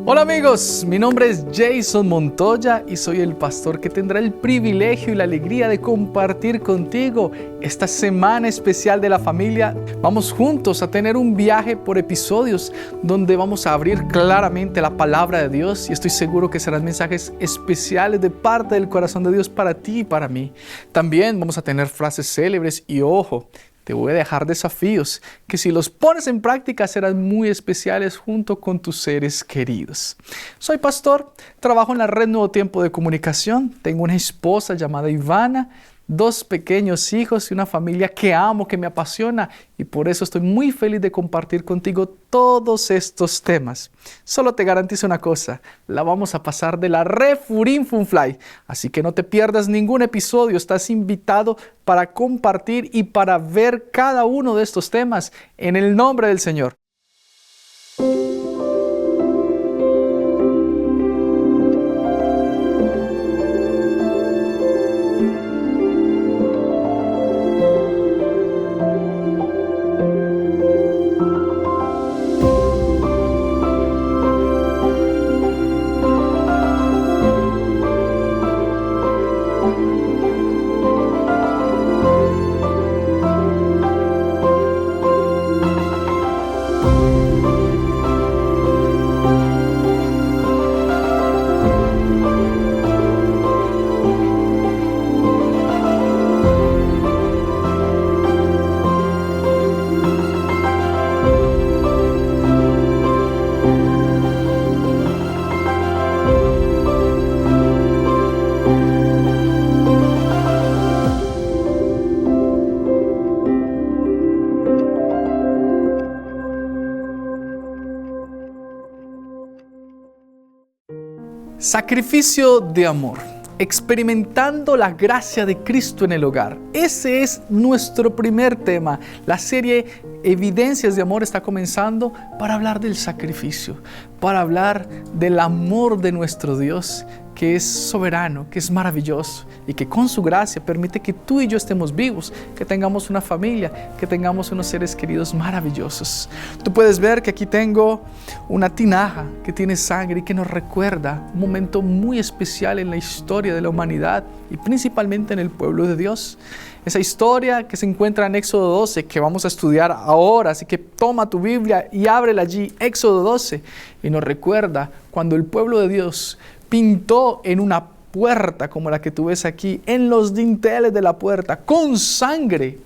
Hola amigos, mi nombre es Jason Montoya y soy el pastor que tendrá el privilegio y la alegría de compartir contigo esta semana especial de la familia. Vamos juntos a tener un viaje por episodios donde vamos a abrir claramente la palabra de Dios y estoy seguro que serán mensajes especiales de parte del corazón de Dios para ti y para mí. También vamos a tener frases célebres y ojo, te voy a dejar desafíos que si los pones en práctica serán muy especiales junto con tus seres queridos. Soy pastor, trabajo en la red Nuevo Tiempo de Comunicación, tengo una esposa llamada Ivana, 2 pequeños hijos y una familia que amo, que me apasiona y por eso estoy muy feliz de compartir contigo todos estos temas. Solo te garantizo una cosa, la vamos a pasar de la Refurinfunfly, así que no te pierdas ningún episodio, estás invitado para compartir y para ver cada uno de estos temas en el nombre del Señor. Sacrificio de amor, experimentando la gracia de Cristo en el hogar. Ese es nuestro primer tema. La serie Evidencias de Amor está comenzando para hablar del sacrificio, para hablar del amor de nuestro Dios, que es soberano, que es maravilloso y que con su gracia permite que tú y yo estemos vivos, que tengamos una familia, que tengamos unos seres queridos maravillosos. Tú puedes ver que aquí tengo una tinaja que tiene sangre y que nos recuerda un momento muy especial en la historia de la humanidad y principalmente en el pueblo de Dios. Esa historia que se encuentra en Éxodo 12, que vamos a estudiar ahora, así que toma tu Biblia y ábrela allí, Éxodo 12, y nos recuerda cuando el pueblo de Dios pintó en una puerta como la que tú ves aquí, en los dinteles de la puerta, con sangre,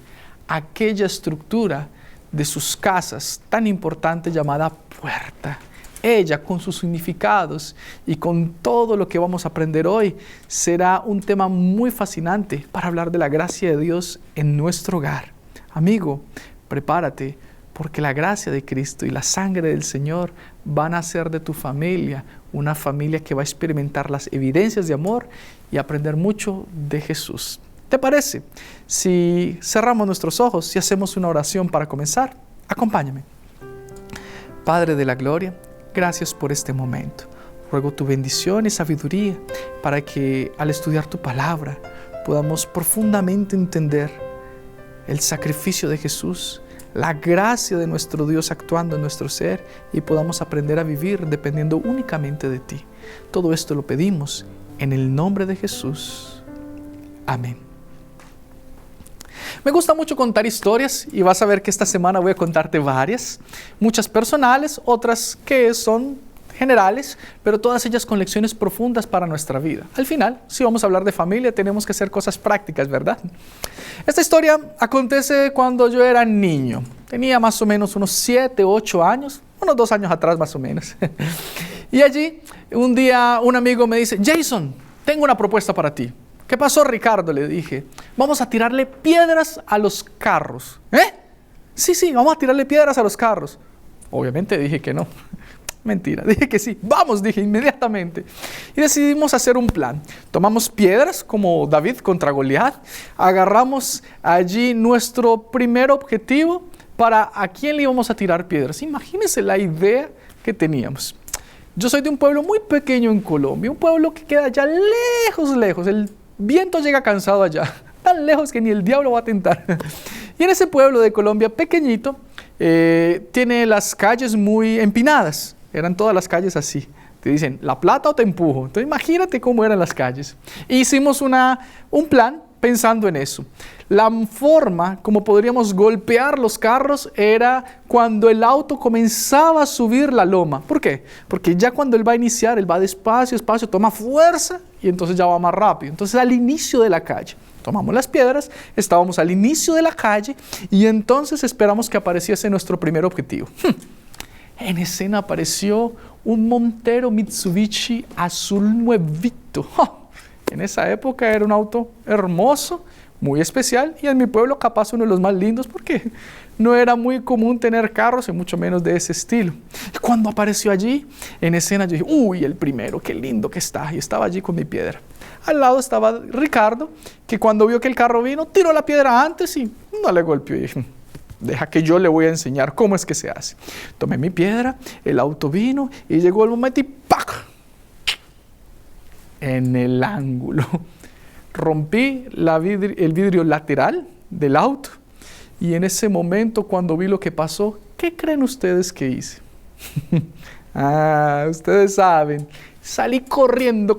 aquella estructura de sus casas tan importante llamada puerta. Ella, con sus significados y con todo lo que vamos a aprender hoy, será un tema muy fascinante para hablar de la gracia de Dios en nuestro hogar. Amigo, prepárate, porque la gracia de Cristo y la sangre del Señor van a hacer de tu familia una familia que va a experimentar las evidencias de amor y aprender mucho de Jesús. ¿Te parece? Si cerramos nuestros ojos y hacemos una oración para comenzar, acompáñame. Padre de la gloria, gracias por este momento. Ruego tu bendición y sabiduría para que al estudiar tu palabra podamos profundamente entender el sacrificio de Jesús, la gracia de nuestro Dios actuando en nuestro ser y podamos aprender a vivir dependiendo únicamente de ti. Todo esto lo pedimos en el nombre de Jesús. Amén. Me gusta mucho contar historias y vas a ver que esta semana voy a contarte varias, muchas personales, otras que son generales, pero todas ellas con lecciones profundas para nuestra vida. Al final, si vamos a hablar de familia, tenemos que hacer cosas prácticas, ¿verdad? Esta historia acontece cuando yo era niño. Tenía más o menos unos 7, 8 años, unos 2 años atrás más o menos. Y allí, un día, un amigo me dice, Jason, tengo una propuesta para ti. ¿Qué pasó, Ricardo? Le dije, vamos a tirarle piedras a los carros. ¿Eh? Sí, vamos a tirarle piedras a los carros. Obviamente dije que no. Mentira, dije que sí. Vamos, dije inmediatamente. Y decidimos hacer un plan. Tomamos piedras como David contra Goliat. Agarramos allí nuestro primer objetivo para a quién le íbamos a tirar piedras. Imagínense la idea que teníamos. Yo soy de un pueblo muy pequeño en Colombia, un pueblo que queda allá lejos. El viento llega cansado allá, tan lejos que ni el diablo va a tentar. Y en ese pueblo de Colombia pequeñito, tiene las calles muy empinadas. Eran todas las calles así. Te dicen, ¿la plata o te empujo? Entonces imagínate cómo eran las calles. E hicimos un plan pensando en eso. La forma como podríamos golpear los carros era cuando el auto comenzaba a subir la loma. ¿Por qué? Porque ya cuando él va a iniciar, él va despacio, despacio, toma fuerza y entonces ya va más rápido. Entonces al inicio de la calle, tomamos las piedras, estábamos al inicio de la calle y entonces esperamos que apareciese nuestro primer objetivo. En escena apareció un Montero Mitsubishi azul nuevito. En esa época era un auto hermoso, muy especial, y en mi pueblo capaz uno de los más lindos porque no era muy común tener carros y mucho menos de ese estilo. Y cuando apareció allí en escena yo dije, uy, el primero, qué lindo que está, y estaba allí con mi piedra. Al lado estaba Ricardo, que cuando vio que el carro vino, tiró la piedra antes y no le golpeó. Y dije, deja que yo le voy a enseñar cómo es que se hace. Tomé mi piedra, el auto vino y llegó el momento y ¡pac! En el ángulo. Rompí el vidrio lateral del auto y en ese momento cuando vi lo que pasó, ¿qué creen ustedes que hice? Ustedes saben, salí corriendo.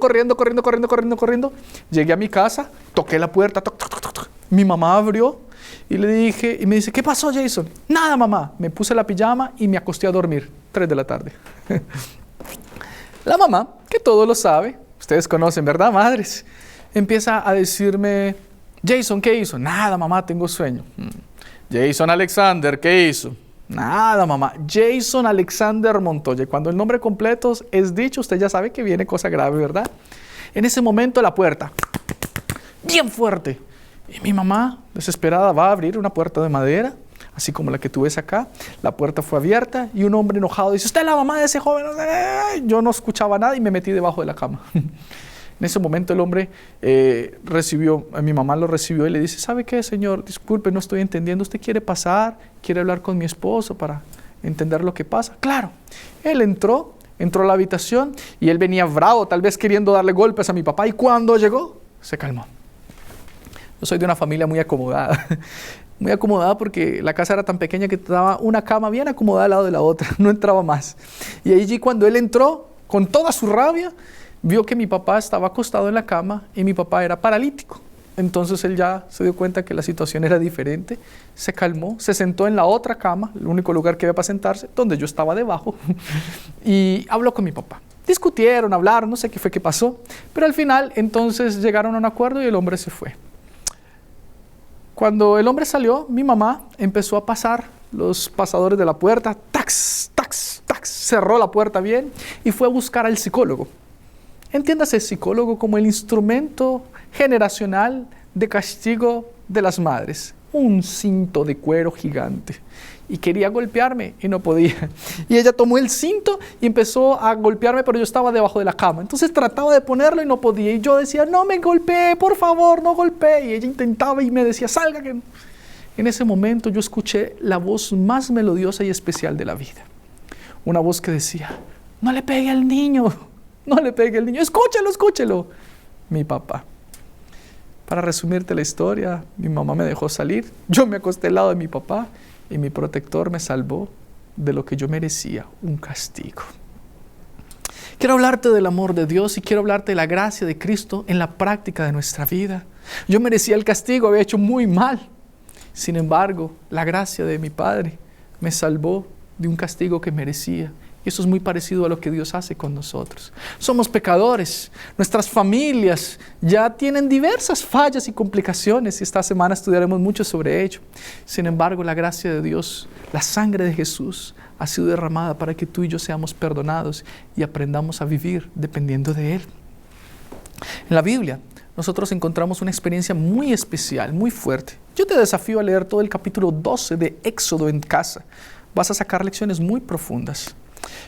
Llegué a mi casa, toqué la puerta, toc, toc, toc, toc. Mi mamá abrió y le dije, y me dice, ¿qué pasó, Jason? Nada, mamá. Me puse la pijama y me acosté a dormir, 3 de la tarde. La mamá, que todo lo sabe, ustedes conocen, ¿verdad, madres? Empieza a decirme, Jason, ¿qué hizo? Nada, mamá, tengo sueño. Jason Alexander, ¿qué hizo? Nada, mamá. Jason Alexander Montoya. Cuando el nombre completo es dicho, usted ya sabe que viene cosa grave, ¿verdad? En ese momento la puerta, bien fuerte. Y mi mamá, desesperada, va a abrir una puerta de madera, así como la que tú ves acá. La puerta fue abierta y un hombre enojado dice, ¿usted es la mamá de ese joven? Yo no escuchaba nada y me metí debajo de la cama. En ese momento el hombre mi mamá lo recibió y le dice, ¿sabe qué, señor? Disculpe, no estoy entendiendo. ¿Usted quiere pasar? ¿Quiere hablar con mi esposo para entender lo que pasa? Claro. Él entró a la habitación y él venía bravo, tal vez queriendo darle golpes a mi papá. Y cuando llegó, se calmó. Yo soy de una familia muy acomodada. Muy acomodada porque la casa era tan pequeña que estaba una cama bien acomodada al lado de la otra. No entraba más. Y allí cuando él entró, con toda su rabia, vio que mi papá estaba acostado en la cama y mi papá era paralítico. Entonces él ya se dio cuenta que la situación era diferente, se calmó, se sentó en la otra cama, el único lugar que había para sentarse, donde yo estaba debajo, y habló con mi papá. Discutieron, hablaron, no sé qué fue que pasó, pero al final entonces llegaron a un acuerdo y el hombre se fue. Cuando el hombre salió, mi mamá empezó a pasar los pasadores de la puerta, tax, tax, tax, cerró la puerta bien y fue a buscar al psicólogo. Entiéndase psicólogo como el instrumento generacional de castigo de las madres. Un cinto de cuero gigante. Y quería golpearme y no podía. Y ella tomó el cinto y empezó a golpearme, pero yo estaba debajo de la cama. Entonces trataba de ponerlo y no podía. Y yo decía, no me golpee, por favor, no golpee. Y ella intentaba y me decía, salga. Que... En ese momento yo escuché la voz más melodiosa y especial de la vida. Una voz que decía, no le pegue al niño. No le pegue al niño, escúchelo, escúchelo. Mi papá. Para resumirte la historia, mi mamá me dejó salir, yo me acosté al lado de mi papá y mi protector me salvó de lo que yo merecía, un castigo. Quiero hablarte del amor de Dios y quiero hablarte de la gracia de Cristo en la práctica de nuestra vida. Yo merecía el castigo, había hecho muy mal. Sin embargo, la gracia de mi Padre me salvó de un castigo que merecía. Y eso es muy parecido a lo que Dios hace con nosotros. Somos pecadores, nuestras familias ya tienen diversas fallas y complicaciones y esta semana estudiaremos mucho sobre ello. Sin embargo, la gracia de Dios, la sangre de Jesús ha sido derramada para que tú y yo seamos perdonados y aprendamos a vivir dependiendo de Él. En la Biblia, nosotros encontramos una experiencia muy especial, muy fuerte. Yo te desafío a leer todo el capítulo 12 de Éxodo en casa. Vas a sacar lecciones muy profundas.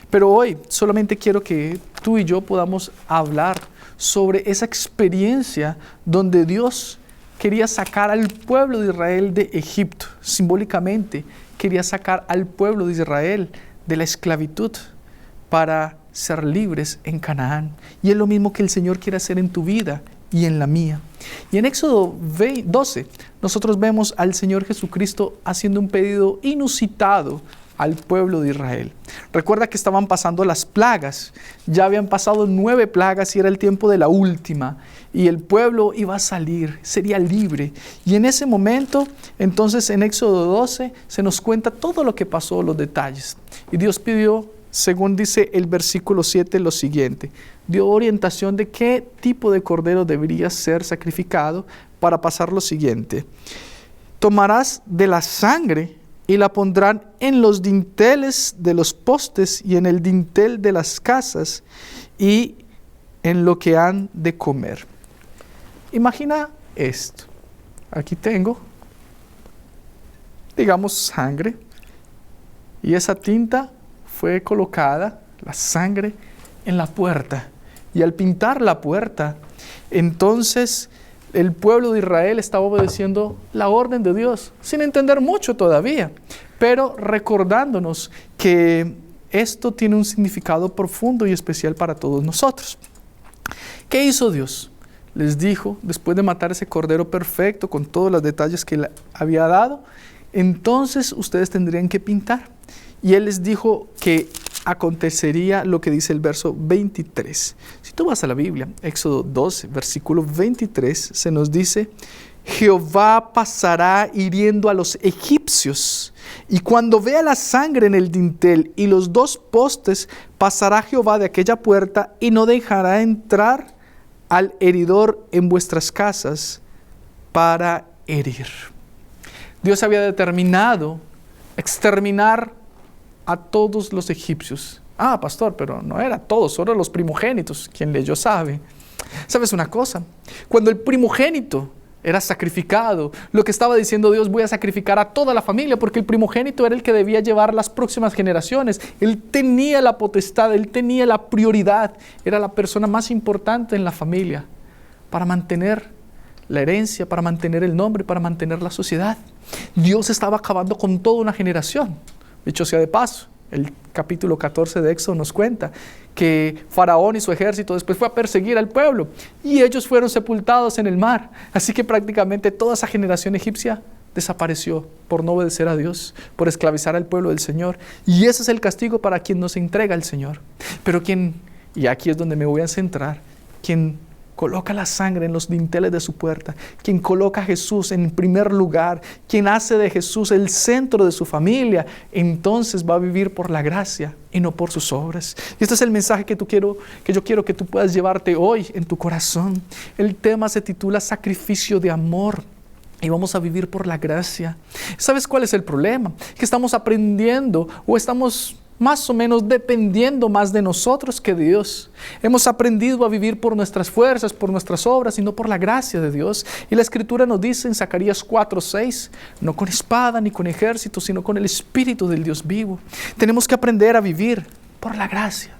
Pero hoy solamente quiero que tú y yo podamos hablar sobre esa experiencia donde Dios quería sacar al pueblo de Israel de Egipto. Simbólicamente quería sacar al pueblo de Israel de la esclavitud para ser libres en Canaán. Y es lo mismo que el Señor quiere hacer en tu vida y en la mía. Y en Éxodo 12, nosotros vemos al Señor Jesucristo haciendo un pedido inusitado al pueblo de Israel. Recuerda que estaban pasando las plagas. Ya habían pasado 9 plagas y era el tiempo de la última. Y el pueblo iba a salir, sería libre. Y en ese momento, entonces en Éxodo 12, se nos cuenta todo lo que pasó, los detalles. Y Dios pidió, según dice el versículo 7, lo siguiente. Dio orientación de qué tipo de cordero debería ser sacrificado para pasar lo siguiente. Tomarás de la sangre y la pondrán en los dinteles de los postes y en el dintel de las casas y en lo que han de comer. Imagina esto. Aquí tengo, digamos, sangre. Y esa tinta fue colocada, la sangre, en la puerta. Y al pintar la puerta, entonces el pueblo de Israel estaba obedeciendo la orden de Dios, sin entender mucho todavía, pero recordándonos que esto tiene un significado profundo y especial para todos nosotros. ¿Qué hizo Dios? Les dijo, después de matar ese cordero perfecto con todos los detalles que le había dado, entonces ustedes tendrían que pintar. Y Él les dijo que acontecería lo que dice el verso 23. Si tú vas a la Biblia, Éxodo 12, versículo 23, se nos dice: Jehová pasará hiriendo a los egipcios, y cuando vea la sangre en el dintel y los 2 postes, pasará Jehová de aquella puerta y no dejará entrar al heridor en vuestras casas para herir. Dios había determinado exterminar a todos los egipcios. Ah, pastor, pero no era todos, solo los primogénitos. Quien leyó sabe. ¿Sabes una cosa? Cuando el primogénito era sacrificado, lo que estaba diciendo Dios: voy a sacrificar a toda la familia, porque el primogénito era el que debía llevar las próximas generaciones. Él tenía la potestad, él tenía la prioridad, era la persona más importante en la familia para mantener la herencia, para mantener el nombre, para mantener la sociedad. Dios estaba acabando con toda una generación. Dicho sea de paso, el capítulo 14 de Éxodo nos cuenta que Faraón y su ejército después fue a perseguir al pueblo y ellos fueron sepultados en el mar. Así que prácticamente toda esa generación egipcia desapareció por no obedecer a Dios, por esclavizar al pueblo del Señor. Y ese es el castigo para quien nos entrega el Señor. Pero y aquí es donde me voy a centrar, quien coloca la sangre en los dinteles de su puerta, quien coloca a Jesús en primer lugar, quien hace de Jesús el centro de su familia, entonces va a vivir por la gracia y no por sus obras. Y este es el mensaje que yo quiero que tú puedas llevarte hoy en tu corazón. El tema se titula Sacrificio de amor. Y vamos a vivir por la gracia. ¿Sabes cuál es el problema? Que estamos aprendiendo o estamos más o menos dependiendo más de nosotros que de Dios. Hemos aprendido a vivir por nuestras fuerzas, por nuestras obras y no por la gracia de Dios. Y la Escritura nos dice en Zacarías 4:6, no con espada ni con ejército, sino con el Espíritu del Dios vivo. Tenemos que aprender a vivir por la gracia.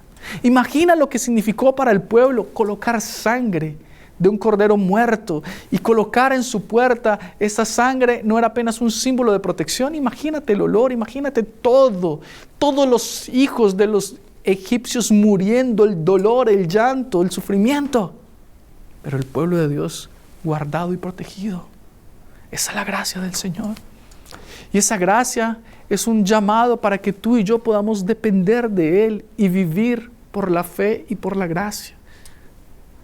Imagina lo que significó para el pueblo colocar sangre de un cordero muerto y colocar en su puerta esa sangre. No era apenas un símbolo de protección. Imagínate el olor, imagínate todos los hijos de los egipcios muriendo, el dolor, el llanto, el sufrimiento, pero el pueblo de Dios guardado y protegido. Esa es la gracia del Señor, y esa gracia es un llamado para que tú y yo podamos depender de Él y vivir por la fe y por la gracia.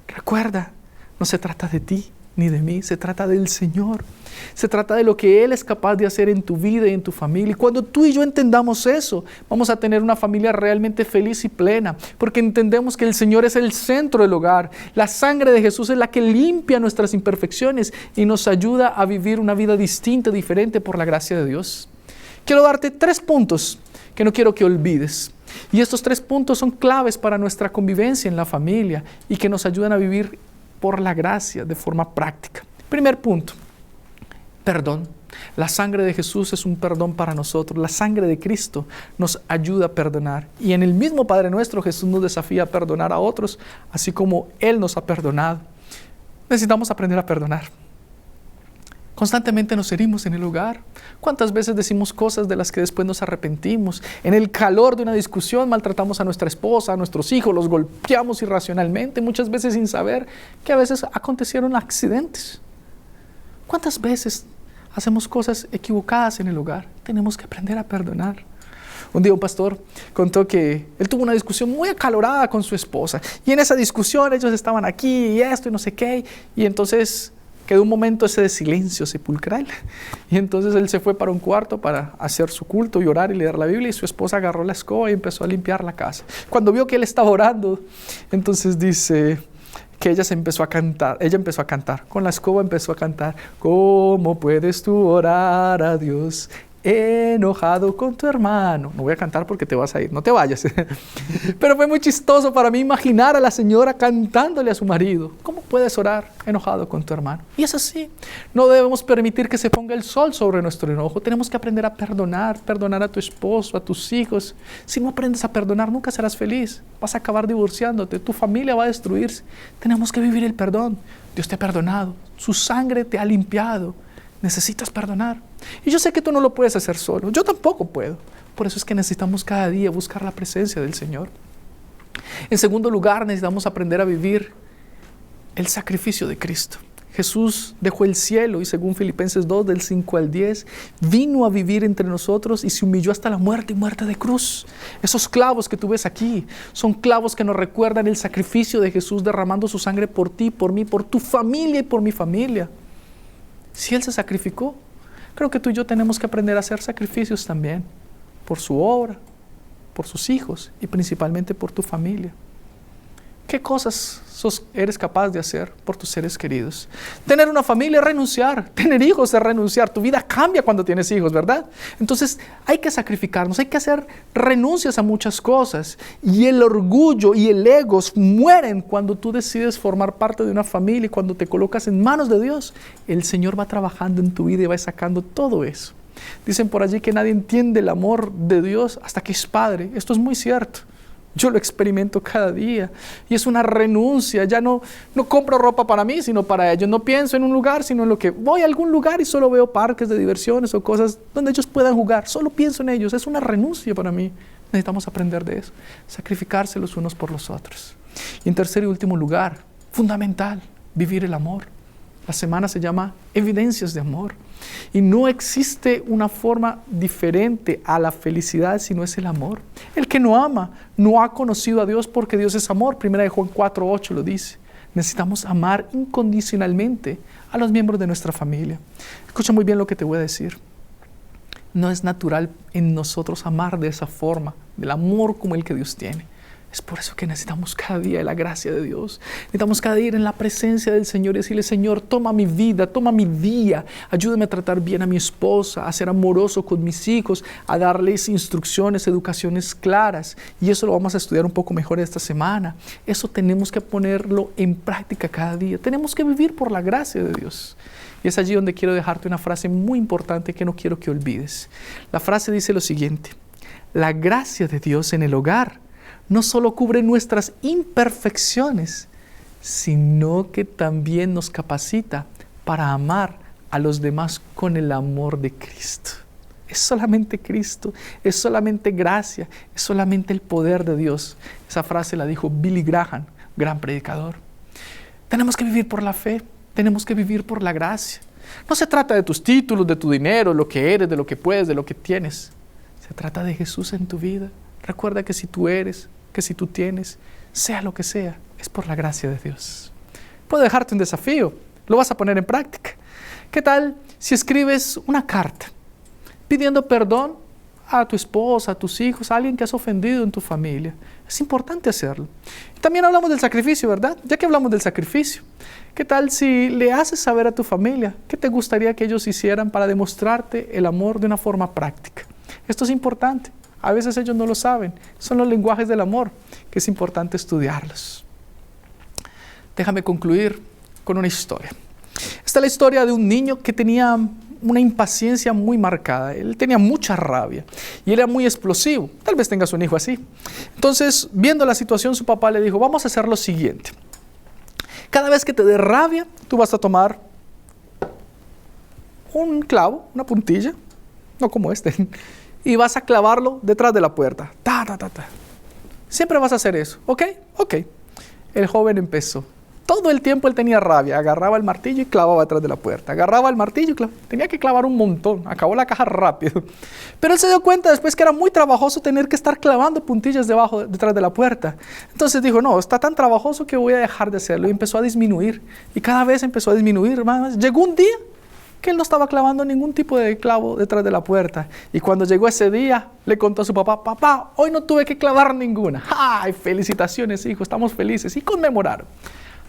Recuerda, no se trata de ti ni de mí, se trata del Señor. Se trata de lo que Él es capaz de hacer en tu vida y en tu familia. Y cuando tú y yo entendamos eso, vamos a tener una familia realmente feliz y plena, porque entendemos que el Señor es el centro del hogar. La sangre de Jesús es la que limpia nuestras imperfecciones y nos ayuda a vivir una vida distinta, diferente por la gracia de Dios. Quiero darte 3 puntos que no quiero que olvides. Y estos 3 puntos son claves para nuestra convivencia en la familia y que nos ayudan a vivir por la gracia de forma práctica. Primer punto, perdón. La sangre de Jesús es un perdón para nosotros. La sangre de Cristo nos ayuda a perdonar. Y en el mismo Padre Nuestro, Jesús nos desafía a perdonar a otros, así como Él nos ha perdonado. Necesitamos aprender a perdonar. Constantemente nos herimos en el hogar. ¿Cuántas veces decimos cosas de las que después nos arrepentimos? En el calor de una discusión maltratamos a nuestra esposa, a nuestros hijos, los golpeamos irracionalmente, muchas veces sin saber que a veces acontecieron accidentes. ¿Cuántas veces hacemos cosas equivocadas en el hogar? Tenemos que aprender a perdonar. Un día un pastor contó que él tuvo una discusión muy acalorada con su esposa, y en esa discusión ellos estaban aquí y esto y no sé qué, y entonces quedó un momento ese de silencio sepulcral, y entonces él se fue para un cuarto para hacer su culto y orar y leer la Biblia, y su esposa agarró la escoba y empezó a limpiar la casa. Cuando vio que él estaba orando, entonces dice que ella empezó a cantar, con la escoba empezó a cantar: ¿cómo puedes tú orar a Dios enojado con tu hermano? No voy a cantar porque te vas a ir, no te vayas. Pero fue muy chistoso para mí imaginar a la señora cantándole a su marido: ¿cómo puedes orar enojado con tu hermano? Y es así, no debemos permitir que se ponga el sol sobre nuestro enojo. Tenemos que aprender a perdonar a tu esposo, a tus hijos. Si no aprendes a perdonar, nunca serás feliz, vas a acabar divorciándote, tu familia va a destruirse. Tenemos que vivir el perdón. Dios te ha perdonado, su sangre te ha limpiado. Necesitas perdonar. Y yo sé que tú no lo puedes hacer solo. Yo tampoco puedo. Por eso es que necesitamos cada día buscar la presencia del Señor. En segundo lugar, necesitamos aprender a vivir el sacrificio de Cristo. Jesús dejó el cielo y, según Filipenses 2, del 5 al 10, vino a vivir entre nosotros y se humilló hasta la muerte, y muerte de cruz. Esos clavos que tú ves aquí son clavos que nos recuerdan el sacrificio de Jesús derramando su sangre por ti, por mí, por tu familia y por mi familia. Si Él se sacrificó, creo que tú y yo tenemos que aprender a hacer sacrificios también, por su obra, por sus hijos y principalmente por tu familia. ¿Qué cosas eres capaz de hacer por tus seres queridos? Tener una familia es renunciar, tener hijos es renunciar. Tu vida cambia cuando tienes hijos, ¿verdad? Entonces hay que sacrificarnos, hay que hacer renuncias a muchas cosas. Y el orgullo y el ego mueren cuando tú decides formar parte de una familia, y cuando te colocas en manos de Dios, el Señor va trabajando en tu vida y va sacando todo eso. Dicen por allí que nadie entiende el amor de Dios hasta que es padre. Esto es muy cierto. Yo lo experimento cada día y es una renuncia. Ya no compro ropa para mí, sino para ellos. No pienso en un lugar, sino en lo que voy a algún lugar y solo veo parques de diversiones o cosas donde ellos puedan jugar. Solo pienso en ellos. Es una renuncia para mí. Necesitamos aprender de eso. Sacrificarse los unos por los otros. Y en tercer y último lugar, fundamental, vivir el amor. La semana se llama Evidencias de Amor. Y no existe una forma diferente a la felicidad sino es el amor. El que no ama no ha conocido a Dios, porque Dios es amor. 1 Juan 4:8 lo dice. Necesitamos amar incondicionalmente a los miembros de nuestra familia. Escucha muy bien lo que te voy a decir. No es natural en nosotros amar de esa forma, del amor como el que Dios tiene. Es por eso que necesitamos cada día la gracia de Dios. Necesitamos cada día ir en la presencia del Señor y decirle: Señor, toma mi vida, toma mi día. Ayúdame a tratar bien a mi esposa, a ser amoroso con mis hijos, a darles instrucciones, educaciones claras. Y eso lo vamos a estudiar un poco mejor esta semana. Eso tenemos que ponerlo en práctica cada día. Tenemos que vivir por la gracia de Dios. Y es allí donde quiero dejarte una frase muy importante que no quiero que olvides. La frase dice lo siguiente: la gracia de Dios en el hogar no solo cubre nuestras imperfecciones, sino que también nos capacita para amar a los demás con el amor de Cristo. Es solamente Cristo, es solamente gracia, es solamente el poder de Dios. Esa frase la dijo Billy Graham, gran predicador. Tenemos que vivir por la fe, tenemos que vivir por la gracia. No se trata de tus títulos, de tu dinero, lo que eres, de lo que puedes, de lo que tienes. Se trata de Jesús en tu vida. Recuerda que si tú eres, que si tú tienes, sea lo que sea, es por la gracia de Dios. Puedo dejarte un desafío, lo vas a poner en práctica. ¿Qué tal si escribes una carta pidiendo perdón a tu esposa, a tus hijos, a alguien que has ofendido en tu familia? Es importante hacerlo. También hablamos del sacrificio, ¿verdad? Ya que hablamos del sacrificio, ¿qué tal si le haces saber a tu familia qué te gustaría que ellos hicieran para demostrarte el amor de una forma práctica? Esto es importante. A veces ellos no lo saben. Son los lenguajes del amor que es importante estudiarlos. Déjame concluir con una historia. Esta es la historia de un niño que tenía una impaciencia muy marcada. Él tenía mucha rabia y era muy explosivo. Tal vez tengas un hijo así. Entonces, viendo la situación, su papá le dijo: vamos a hacer lo siguiente. Cada vez que te dé rabia, tú vas a tomar un clavo, una puntilla, no como este, y vas a clavarlo detrás de la puerta. Ta, ta, ta, ta. Siempre vas a hacer eso, ¿ok? Ok. El joven empezó. Todo el tiempo él tenía rabia. Agarraba el martillo y clavaba detrás de la puerta. Agarraba el martillo y tenía que clavar un montón. Acabó la caja rápido. Pero él se dio cuenta después que era muy trabajoso tener que estar clavando puntillas detrás de la puerta. Entonces dijo, no, está tan trabajoso que voy a dejar de hacerlo. Y empezó a disminuir. Y cada vez empezó a disminuir más. Llegó un día que él no estaba clavando ningún tipo de clavo detrás de la puerta. Y cuando llegó ese día, le contó a su papá, papá, hoy no tuve que clavar ninguna. ¡Ay, felicitaciones, hijo! Estamos felices. Y conmemoraron.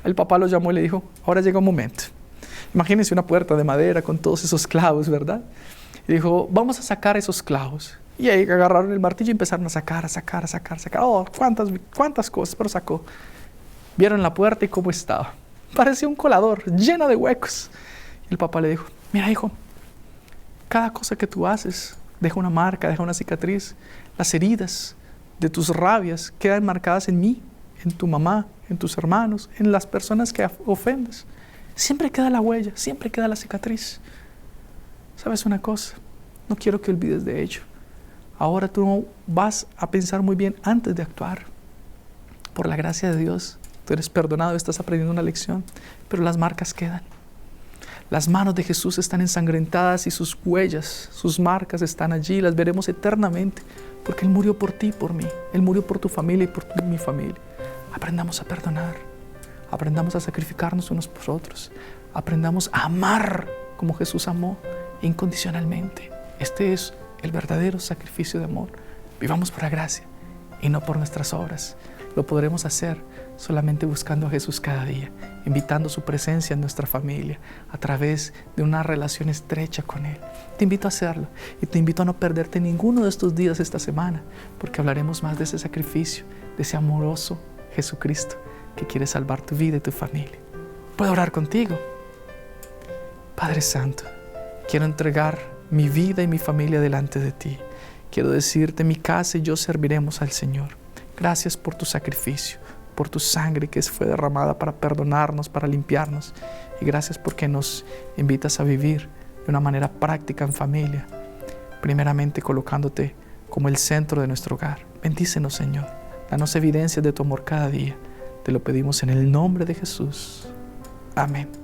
El papá lo llamó y le dijo, ahora llega un momento. Imagínense una puerta de madera con todos esos clavos, ¿verdad? Y dijo, vamos a sacar esos clavos. Y ahí agarraron el martillo y empezaron a sacar. Oh, cuántas cosas, pero sacó. Vieron la puerta y cómo estaba. Parecía un colador, lleno de huecos. Y el papá le dijo, mira, hijo, cada cosa que tú haces deja una marca, deja una cicatriz. Las heridas de tus rabias quedan marcadas en mí, en tu mamá, en tus hermanos, en las personas que ofendes. Siempre queda la huella, siempre queda la cicatriz. ¿Sabes una cosa? No quiero que olvides de ello. Ahora tú vas a pensar muy bien antes de actuar. Por la gracia de Dios, tú eres perdonado, estás aprendiendo una lección, pero las marcas quedan. Las manos de Jesús están ensangrentadas y sus huellas, sus marcas están allí, las veremos eternamente, porque Él murió por ti y por mí. Él murió por tu familia y por mi familia. Aprendamos a perdonar, aprendamos a sacrificarnos unos por otros, aprendamos a amar como Jesús amó incondicionalmente. Este es el verdadero sacrificio de amor. Vivamos por la gracia y no por nuestras obras. Lo podremos hacer solamente buscando a Jesús cada día, invitando su presencia en nuestra familia a través de una relación estrecha con Él. Te invito a hacerlo y te invito a no perderte ninguno de estos días esta semana, porque hablaremos más de ese sacrificio, de ese amoroso Jesucristo que quiere salvar tu vida y tu familia. ¿Puedo orar contigo? Padre Santo, quiero entregar mi vida y mi familia delante de ti. Quiero decirte, mi casa y yo serviremos al Señor. Gracias por tu sacrificio, por tu sangre que fue derramada para perdonarnos, para limpiarnos. Y gracias porque nos invitas a vivir de una manera práctica en familia, primeramente colocándote como el centro de nuestro hogar. Bendícenos, Señor. Danos evidencias de tu amor cada día. Te lo pedimos en el nombre de Jesús. Amén.